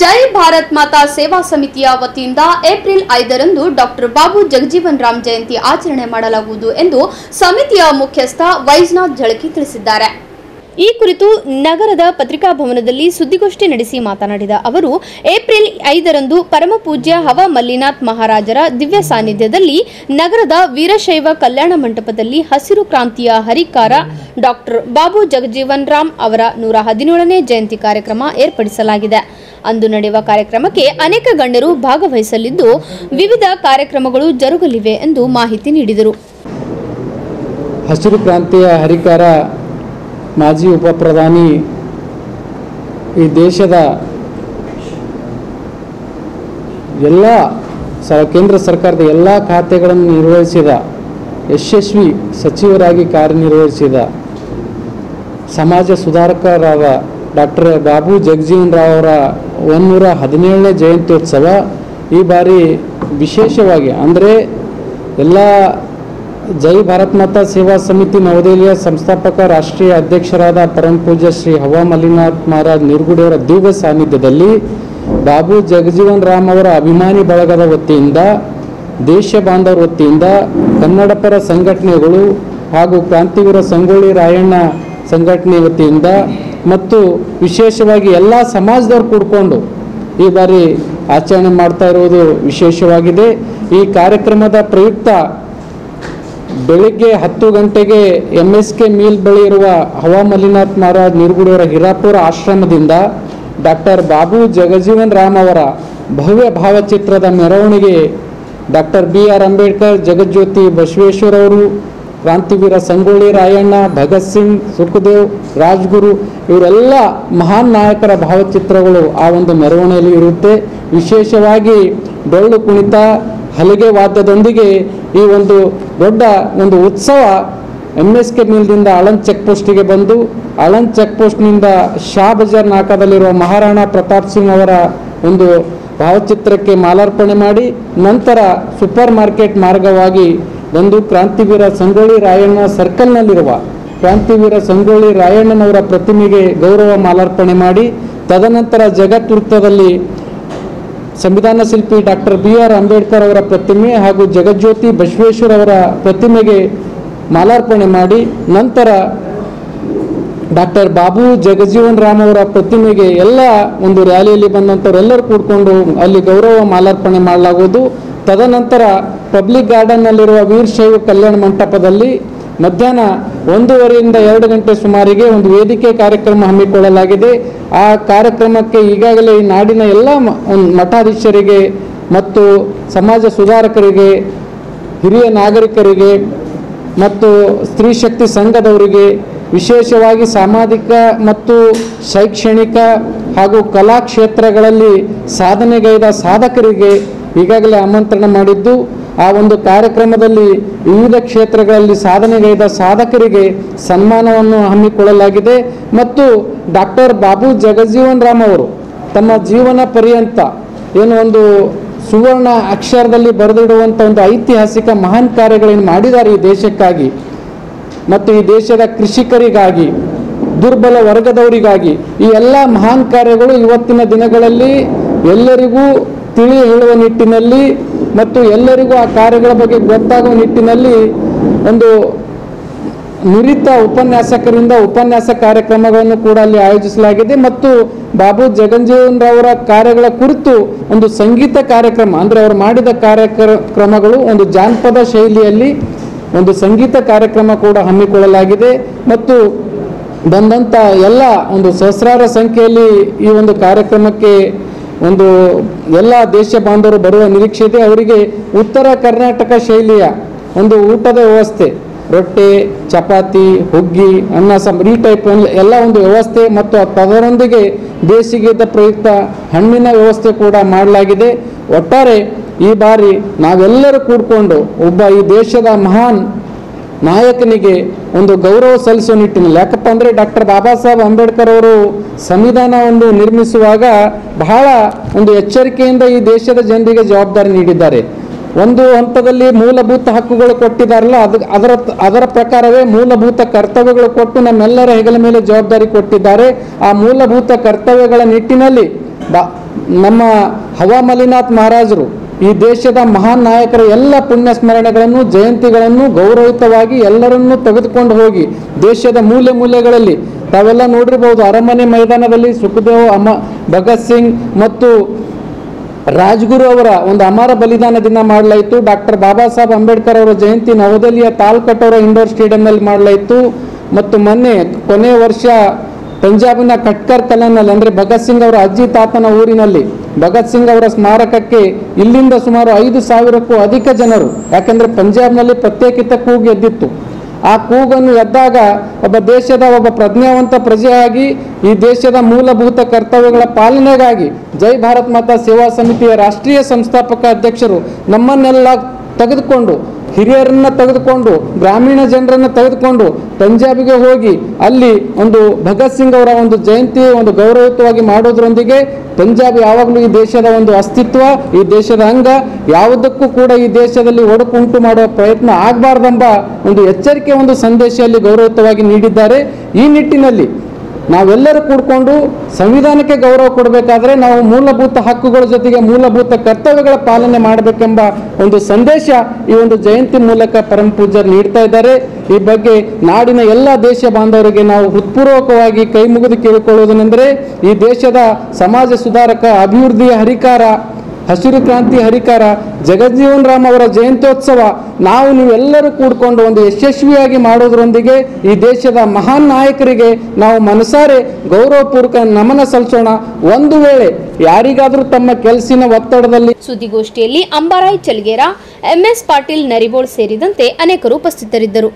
ಜೈ ಭಾರತ್ ಮಾತಾ ಸೇವಾ ಸಮಿತಿಯ ವತಿಯಿಂದ ಏಪ್ರಿಲ್ 5ರಂದು ಡಾಕ್ಟರ್ ಬಾಬು ಜಗಜೀವನ್ ರಾಮ್ ಜಯಂತಿ ಆಚರಣೆ ಮಾಡಲಾಗುವುದು ಎಂದು ಸಮಿತಿಯ ಮುಖ್ಯಸ್ಥ ವೈಜನಾಥ್ ಜಳಕಿ ತಿಳಿಸಿದ್ದಾರೆ. ಈ ಕುರಿತು ನಗರದ ಪತ್ರಿಕಾ ಭವನದಲ್ಲಿ ಸುದ್ದಿಗೋಷ್ಠಿ ನಡೆಸಿ ಮಾತನಾಡಿದ ಅವರು, ಏಪ್ರಿಲ್ 5ರಂದು ಪರಮಪೂಜ್ಯ ಹವ ಮಲ್ಲಿನಾಥ್ ಮಹಾರಾಜರ ದಿವ್ಯ ಸಾನ್ನಿಧ್ಯದಲ್ಲಿ ನಗರದ ವೀರಶೈವ ಕಲ್ಯಾಣ ಮಂಟಪದಲ್ಲಿ ಹಸಿರು ಕ್ರಾಂತಿಯ ಹರಿಕಾರ ಡಾಕ್ಟರ್ ಬಾಬು ಜಗಜೀವನ್ ರಾಮ್ ಅವರ 117ನೇ ಜಯಂತಿ ಕಾರ್ಯಕ್ರಮ ಏರ್ಪಡಿಸಲಾಗಿದೆ. ಅಂದು ನಡೆಯುವ ಕಾರ್ಯಕ್ರಮಕ್ಕೆ ಅನೇಕ ಗಣ್ಯರು ಭಾಗವಹಿಸಲಿದ್ದು ವಿವಿಧ ಕಾರ್ಯಕ್ರಮಗಳು ಜರುಗಲಿವೆ ಎಂದು ಮಾಹಿತಿ ನೀಡಿದರು. ಹಸಿರು ಕ್ರಾಂತಿಯ ಹರಿಕಾರ ಮಾಜಿ ಉಪ ಪ್ರಧಾನಿ ಈ ದೇಶದ ಎಲ್ಲ ಕೇಂದ್ರ ಸರ್ಕಾರದ ಎಲ್ಲ ಖಾತೆಗಳನ್ನು ನಿರ್ವಹಿಸಿದ ಯಶಸ್ವಿ ಸಚಿವರಾಗಿ ಕಾರ್ಯನಿರ್ವಹಿಸಿದ ಸಮಾಜ ಸುಧಾರಕರಾದ ಡಾಕ್ಟರ್ ಬಾಬು ಜಗಜೀವನ್ ರಾವ್ ಅವರ 117ನೇ ಜಯಂತ್ಯೋತ್ಸವ ಈ ಬಾರಿ ವಿಶೇಷವಾಗಿ ಅಂದರೆ ಎಲ್ಲ ಜೈ ಭಾರತ್ ಮಾತಾ ಸೇವಾ ಸಮಿತಿ ನವದೆಹಲಿಯ ಸಂಸ್ಥಾಪಕ ರಾಷ್ಟ್ರೀಯ ಅಧ್ಯಕ್ಷರಾದ ಪರಮ ಪೂಜ್ಯ ಶ್ರೀ ಹವ ಮಲ್ಲಿನಾಥ್ ಮಹಾರಾಜ್ ನಿರ್ಗುಡಿಯವರ ದಿವ್ಯ ಸಾನ್ನಿಧ್ಯದಲ್ಲಿ ಬಾಬು ಜಗಜೀವನ್ ರಾಮ್ ಅವರ ಅಭಿಮಾನಿ ಬಳಗದ ವತಿಯಿಂದ, ದೇಶ ಬಾಂಧವರ ವತಿಯಿಂದ, ಕನ್ನಡಪರ ಸಂಘಟನೆಗಳು ಹಾಗೂ ಕ್ರಾಂತಿವೀರ ಸಂಗೊಳ್ಳಿ ರಾಯಣ್ಣ ಸಂಘಟನೆ ವತಿಯಿಂದ ಮತ್ತು ವಿಶೇಷವಾಗಿ ಎಲ್ಲ ಸಮಾಜದವರು ಕೂಡಿಕೊಂಡು ಈ ಬಾರಿ ಆಚರಣೆ ಮಾಡ್ತಾ ಇರುವುದು ವಿಶೇಷವಾಗಿದೆ. ಈ ಕಾರ್ಯಕ್ರಮದ ಪ್ರಯುಕ್ತ ಬೆಳಿಗ್ಗೆ 10 ಗಂಟೆಗೆ MSK ಮಿಲ್ ಬಳಿ ಇರುವ ಹವ ಮಲ್ಲಿನಾಥ್ ಮಹಾರಾಜ್ ನಿರ್ಗುಡಿಯವರ ಹಿರಾಪುರ ಆಶ್ರಮದಿಂದ ಡಾಕ್ಟರ್ ಬಾಬು ಜಗಜೀವನ್ ರಾಮ್ ಅವರ ಭವ್ಯ ಭಾವಚಿತ್ರದ ಮೆರವಣಿಗೆ ಡಾಕ್ಟರ್ BR ಅಂಬೇಡ್ಕರ್, ಜಗಜ್ಯೋತಿ ಬಸವೇಶ್ವರ ಅವರು, ಕ್ರಾಂತಿವೀರ ಸಂಗೊಳ್ಳಿ ರಾಯಣ್ಣ, ಭಗತ್ ಸಿಂಗ್, ಸುಖದೇವ್, ರಾಜ್ಗುರು ಇವರೆಲ್ಲ ಮಹಾನ್ ನಾಯಕರ ಭಾವಚಿತ್ರಗಳು ಆ ಒಂದು ಮೆರವಣಿಗೆಯಲ್ಲಿ ಇರುತ್ತೆ. ವಿಶೇಷವಾಗಿ ಡೊಳ್ಳು ಕುಣಿತ, ಹಲಿಗೆ ವಾದ್ಯದೊಂದಿಗೆ ಈ ಒಂದು ದೊಡ್ಡ ಒಂದು ಉತ್ಸವ MSK ಮಿಲ್ದಿಂದ ಆಳಂದ್ ಚೆಕ್ ಪೋಸ್ಟಿಗೆ ಬಂದು, ಆಳಂದ್ ಚೆಕ್ ಪೋಸ್ಟ್ನಿಂದ ಶಾ ಬಜಾರ್ ನಾಕಾದಲ್ಲಿರುವ ಮಹಾರಾಣಾ ಪ್ರತಾಪ್ ಸಿಂಗ್ ಅವರ ಒಂದು ಭಾವಚಿತ್ರಕ್ಕೆ ಮಾಲಾರ್ಪಣೆ ಮಾಡಿ ನಂತರ ಸೂಪರ್ ಮಾರ್ಕೆಟ್ ಮಾರ್ಗವಾಗಿ ಬಂದು ಕ್ರಾಂತಿವೀರ ಸಂಗೊಳ್ಳಿ ರಾಯಣ್ಣ ಸರ್ಕಲ್ನಲ್ಲಿರುವ ಕ್ರಾಂತಿವೀರ ಸಂಗೊಳ್ಳಿ ರಾಯಣ್ಣನವರ ಪ್ರತಿಮೆಗೆ ಗೌರವ ಮಾಲಾರ್ಪಣೆ ಮಾಡಿ ತದನಂತರ ಜಗತ್ ವೃತ್ತದಲ್ಲಿ ಸಂವಿಧಾನ ಶಿಲ್ಪಿ ಡಾಕ್ಟರ್ BR ಅಂಬೇಡ್ಕರ್ ಅವರ ಪ್ರತಿಮೆ ಹಾಗೂ ಜಗಜ್ಯೋತಿ ಬಸವೇಶ್ವರ ಅವರ ಪ್ರತಿಮೆಗೆ ಮಾಲಾರ್ಪಣೆ ಮಾಡಿ ನಂತರ ಡಾಕ್ಟರ್ ಬಾಬು ಜಗಜೀವನ್ ರಾಮ್ ಅವರ ಪ್ರತಿಮೆಗೆ ಎಲ್ಲ ಒಂದು ರ್ಯಾಲಿಯಲ್ಲಿ ಬಂದಂಥವರೆಲ್ಲರೂ ಕೂಡಿಕೊಂಡು ಅಲ್ಲಿ ಗೌರವ ಮಾಲಾರ್ಪಣೆ ಮಾಡಲಾಗುವುದು. ತದನಂತರ ಪಬ್ಲಿಕ್ ಗಾರ್ಡನ್ನಲ್ಲಿರುವ ವೀರಶೈವ ಕಲ್ಯಾಣ ಮಂಟಪದಲ್ಲಿ ಮಧ್ಯಾಹ್ನ 1:15ರಿಂದ 2 ಗಂಟೆ ಸುಮಾರಿಗೆ ಒಂದು ವೇದಿಕೆ ಕಾರ್ಯಕ್ರಮ ಹಮ್ಮಿಕೊಳ್ಳಲಾಗಿದೆ. ಆ ಕಾರ್ಯಕ್ರಮಕ್ಕೆ ಈಗಾಗಲೇ ಈ ನಾಡಿನ ಎಲ್ಲ ಮಠಾಧೀಶರಿಗೆ ಮತ್ತು ಸಮಾಜ ಸುಧಾರಕರಿಗೆ, ಹಿರಿಯ ನಾಗರಿಕರಿಗೆ ಮತ್ತು ಸ್ತ್ರೀ ಶಕ್ತಿ ಸಂಘದವರಿಗೆ, ವಿಶೇಷವಾಗಿ ಸಾಮಾಜಿಕ ಮತ್ತು ಶೈಕ್ಷಣಿಕ ಹಾಗೂ ಕಲಾ ಕ್ಷೇತ್ರಗಳಲ್ಲಿ ಸಾಧನೆಗೈದ ಸಾಧಕರಿಗೆ ಈಗಾಗಲೇ ಆಮಂತ್ರಣ ಮಾಡಿದ್ದು, ಆ ಒಂದು ಕಾರ್ಯಕ್ರಮದಲ್ಲಿ ವಿವಿಧ ಕ್ಷೇತ್ರಗಳಲ್ಲಿ ಸಾಧನೆಗೈದ ಸಾಧಕರಿಗೆ ಸನ್ಮಾನವನ್ನು ಹಮ್ಮಿಕೊಳ್ಳಲಾಗಿದೆ. ಮತ್ತು ಡಾಕ್ಟರ್ ಬಾಬು ಜಗಜೀವನ್ ರಾಮ್ ಅವರು ತಮ್ಮ ಜೀವನ ಪರ್ಯಂತ ಏನು ಒಂದು ಸುವರ್ಣ ಅಕ್ಷರದಲ್ಲಿ ಬರೆದಿಡುವಂಥ ಒಂದು ಐತಿಹಾಸಿಕ ಮಹಾನ್ ಕಾರ್ಯಗಳನ್ನು ಮಾಡಿದ್ದಾರೆ ಈ ದೇಶಕ್ಕಾಗಿ ಮತ್ತು ಈ ದೇಶದ ಕೃಷಿಕರಿಗಾಗಿ, ದುರ್ಬಲ ವರ್ಗದವರಿಗಾಗಿ. ಈ ಎಲ್ಲ ಮಹಾನ್ ಕಾರ್ಯಗಳು ಇವತ್ತಿನ ದಿನಗಳಲ್ಲಿ ಎಲ್ಲರಿಗೂ ತಿಳಿ ಹೇಳುವ ನಿಟ್ಟಿನಲ್ಲಿ ಮತ್ತು ಎಲ್ಲರಿಗೂ ಆ ಕಾರ್ಯಗಳ ಬಗ್ಗೆ ಗೊತ್ತಾಗುವ ನಿಟ್ಟಿನಲ್ಲಿ ಒಂದು ನುರಿತ ಉಪನ್ಯಾಸಕರಿಂದ ಉಪನ್ಯಾಸ ಕಾರ್ಯಕ್ರಮಗಳನ್ನು ಕೂಡ ಅಲ್ಲಿ ಆಯೋಜಿಸಲಾಗಿದೆ. ಮತ್ತು ಬಾಬು ಜಗಜೀವನ್ ರಾವ್ ಅವರ ಕಾರ್ಯಗಳ ಕುರಿತು ಒಂದು ಸಂಗೀತ ಕಾರ್ಯಕ್ರಮ ಅಂದರೆ ಅವರು ಮಾಡಿದ ಕಾರ್ಯಕ್ರಮಗಳು ಒಂದು ಜಾನಪದ ಶೈಲಿಯಲ್ಲಿ ಒಂದು ಸಂಗೀತ ಕಾರ್ಯಕ್ರಮ ಕೂಡ ಹಮ್ಮಿಕೊಳ್ಳಲಾಗಿದೆ. ಮತ್ತು ಬಂದಂಥ ಎಲ್ಲ ಒಂದು ಸಹಸ್ರಾರ ಸಂಖ್ಯೆಯಲ್ಲಿ ಈ ಒಂದು ಕಾರ್ಯಕ್ರಮಕ್ಕೆ ಒಂದು ಎಲ್ಲ ದೇಶ ಬಾಂಧವರು ಬರುವ ನಿರೀಕ್ಷೆ ಇದೆ. ಅವರಿಗೆ ಉತ್ತರ ಕರ್ನಾಟಕ ಶೈಲಿಯ ಒಂದು ಊಟದ ವ್ಯವಸ್ಥೆ, ರೊಟ್ಟಿ, ಚಪಾತಿ, ಹುಗ್ಗಿ, ಅನ್ನ ಈ ಟೈಪ್ ಎಲ್ಲ ಒಂದು ವ್ಯವಸ್ಥೆ ಮತ್ತು ಅದರೊಂದಿಗೆ ಬೇಸಿಗೆದ ಪ್ರಯುಕ್ತ ಹಣ್ಣಿನ ವ್ಯವಸ್ಥೆ ಕೂಡ ಮಾಡಲಾಗಿದೆ. ಒಟ್ಟಾರೆ ಈ ಬಾರಿ ನಾವೆಲ್ಲರೂ ಕೂಡಿಕೊಂಡು ಒಬ್ಬ ಈ ದೇಶದ ಮಹಾನ್ ನಾಯಕನಿಗೆ ಒಂದು ಗೌರವ ಸಲ್ಲಿಸುವ ನಿಟ್ಟಿನಲ್ಲಿ, ಯಾಕಪ್ಪ ಅಂದರೆ ಡಾಕ್ಟರ್ ಬಾಬಾ ಸಾಹೇಬ್ ಅಂಬೇಡ್ಕರ್ ಅವರು ಸಂವಿಧಾನವನ್ನು ನಿರ್ಮಿಸುವಾಗ ಬಹಳ ಒಂದು ಎಚ್ಚರಿಕೆಯಿಂದ ಈ ದೇಶದ ಜನರಿಗೆ ಜವಾಬ್ದಾರಿ ನೀಡಿದ್ದಾರೆ. ಒಂದು ಹಂತದಲ್ಲಿ ಮೂಲಭೂತ ಹಕ್ಕುಗಳು ಕೊಟ್ಟಿದ್ದಾರಲ್ಲ, ಅದರ ಪ್ರಕಾರವೇ ಮೂಲಭೂತ ಕರ್ತವ್ಯಗಳು ಕೊಟ್ಟು ನಮ್ಮೆಲ್ಲರ ಹೆಗಲ ಮೇಲೆ ಜವಾಬ್ದಾರಿ ಕೊಟ್ಟಿದ್ದಾರೆ. ಆ ಮೂಲಭೂತ ಕರ್ತವ್ಯಗಳ ನಿಟ್ಟಿನಲ್ಲಿ ನಮ್ಮ ಹವಾಮಲಿನಾಥ್ ಮಹಾರಾಜರು ಈ ದೇಶದ ಮಹಾನ್ ನಾಯಕರ ಎಲ್ಲ ಪುಣ್ಯ ಸ್ಮರಣೆಗಳನ್ನು ಜಯಂತಿಗಳನ್ನು ಗೌರವಯುತವಾಗಿ ಎಲ್ಲರನ್ನೂ ತೆಗೆದುಕೊಂಡು ಹೋಗಿ ದೇಶದ ಮೂಲೆ ಮೂಲೆಗಳಲ್ಲಿ ತಾವೆಲ್ಲ ನೋಡಿರ್ಬೋದು, ಅರಮನೆ ಮೈದಾನದಲ್ಲಿ ಸುಖದೇವ್, ಭಗತ್ ಸಿಂಗ್ ಮತ್ತು ರಾಜ್ಗುರು ಅವರ ಒಂದು ಅಮರ ಬಲಿದಾನ ದಿನ ಮಾಡಲಾಯಿತು. ಡಾಕ್ಟರ್ ಬಾಬಾ ಸಾಹೇಬ್ ಅಂಬೇಡ್ಕರ್ ಅವರ ಜಯಂತಿ ನವದೆಹಲಿಯ ತಾಲ್ಕಟ್ ಅವರ ಇಂಡೋರ್ ಸ್ಟೇಡಿಯಂನಲ್ಲಿ ಮಾಡಲಾಯಿತು. ಮತ್ತು ಮೊನ್ನೆ ಕೊನೆಯ ವರ್ಷ ಪಂಜಾಬಿನ ಕಟ್ಕರ್ ಕಲನ್ನಲ್ಲಿ ಅಂದರೆ ಭಗತ್ ಸಿಂಗ್ ಅವರ ಅಜ್ಜಿ ತಾತನ ಊರಿನಲ್ಲಿ ಭಗತ್ ಸಿಂಗ್ ಅವರ ಸ್ಮಾರಕಕ್ಕೆ ಇಲ್ಲಿಂದ ಸುಮಾರು 5,000ಕ್ಕೂ ಅಧಿಕ ಜನರು, ಯಾಕೆಂದರೆ ಪಂಜಾಬ್ನಲ್ಲಿ ಪ್ರತ್ಯೇಕಿತ ಕೂಗು ಎದ್ದಿತ್ತು. ಆ ಕೂಗನ್ನು ಎದ್ದಾಗ ಒಬ್ಬ ದೇಶದ ಒಬ್ಬ ಪ್ರಜ್ಞಾವಂತ ಪ್ರಜೆಯಾಗಿ ಈ ದೇಶದ ಮೂಲಭೂತ ಕರ್ತವ್ಯಗಳ ಪಾಲನೆಗಾಗಿ ಜೈ ಭಾರತ್ ಮಾತಾ ಸೇವಾ ಸಮಿತಿಯ ರಾಷ್ಟ್ರೀಯ ಸಂಸ್ಥಾಪಕ ಅಧ್ಯಕ್ಷರು ನಮ್ಮನ್ನೆಲ್ಲ ತೆಗೆದುಕೊಂಡು, ಹಿರಿಯರನ್ನ ತೆಗೆದುಕೊಂಡು, ಗ್ರಾಮೀಣ ಜನರನ್ನು ತೆಗೆದುಕೊಂಡು ಪಂಜಾಬಿಗೆ ಹೋಗಿ ಅಲ್ಲಿ ಒಂದು ಭಗತ್ ಸಿಂಗ್ ಅವರ ಒಂದು ಜಯಂತಿ ಒಂದು ಗೌರವಯುತವಾಗಿ ಮಾಡೋದ್ರೊಂದಿಗೆ ಪಂಜಾಬ್ ಯಾವಾಗಲೂ ಈ ದೇಶದ ಒಂದು ಅಸ್ತಿತ್ವ, ಈ ದೇಶದ ಅಂಗ, ಯಾವುದಕ್ಕೂ ಕೂಡ ಈ ದೇಶದಲ್ಲಿ ಒಡಕು ಉಂಟು ಮಾಡುವ ಪ್ರಯತ್ನ ಆಗಬಾರ್ದೆಂಬ ಒಂದು ಎಚ್ಚರಿಕೆ ಒಂದು ಸಂದೇಶದಲ್ಲಿ ಗೌರವಯುತವಾಗಿ ನೀಡಿದ್ದಾರೆ. ಈ ನಿಟ್ಟಿನಲ್ಲಿ ನಾವೆಲ್ಲರೂ ಕೂಡಿಕೊಂಡು ಸಂವಿಧಾನಕ್ಕೆ ಗೌರವ ಕೊಡಬೇಕಾದ್ರೆ ನಾವು ಮೂಲಭೂತ ಹಕ್ಕುಗಳ ಜೊತೆಗೆ ಮೂಲಭೂತ ಕರ್ತವ್ಯಗಳ ಪಾಲನೆ ಮಾಡಬೇಕೆಂಬ ಒಂದು ಸಂದೇಶ ಈ ಒಂದು ಜಯಂತಿ ಮೂಲಕ ಪರಮ ಪೂಜ್ಯರು ನೀಡ್ತಾ ಇದ್ದಾರೆ. ಈ ಬಗ್ಗೆ ನಾಡಿನ ಎಲ್ಲ ದೇಶ ಬಾಂಧವರಿಗೆ ನಾವು ಹೃತ್ಪೂರ್ವಕವಾಗಿ ಕೈ ಮುಗಿದು ಕೇಳಿಕೊಳ್ಳುವುದೇನೆಂದರೆ, ಈ ದೇಶದ ಸಮಾಜ ಸುಧಾರಕ, ಅಭಿವೃದ್ಧಿಯ ಹರಿಕಾರ, ಹಸಿರು ಕ್ರಾಂತಿ ಹರಿಕಾರ ಜಗಜ್ಜೀವನ್ ರಾಮ್ ಅವರ ಜಯಂತ್ಯೋತ್ಸವ ನೀವೆಲ್ಲರೂ ಕೂಡಿಕೊಂಡು ಒಂದು ಯಶಸ್ವಿಯಾಗಿ ಮಾಡೋದ್ರೊಂದಿಗೆ ಈ ದೇಶದ ಮಹಾನ್ ನಾಯಕರಿಗೆ ನಾವು ಮನಸಾರೆ ಗೌರವಪೂರ್ವಕ ನಮನ ಸಲ್ಲಿಸೋಣ. ಒಂದು ವೇಳೆ ಯಾರಿಗಾದರೂ ತಮ್ಮ ಕೆಲಸಿನ ಒತ್ತಡದಲ್ಲಿ. ಸುದ್ದಿಗೋಷ್ಠಿಯಲ್ಲಿ ಅಂಬಾರಾಯ್ ಚಲ್ಗೇರ, MS ಪಾಟೀಲ್ ನರಿಬೋಳ್ ಸೇರಿದಂತೆ ಅನೇಕರು ಉಪಸ್ಥಿತರಿದ್ದರು.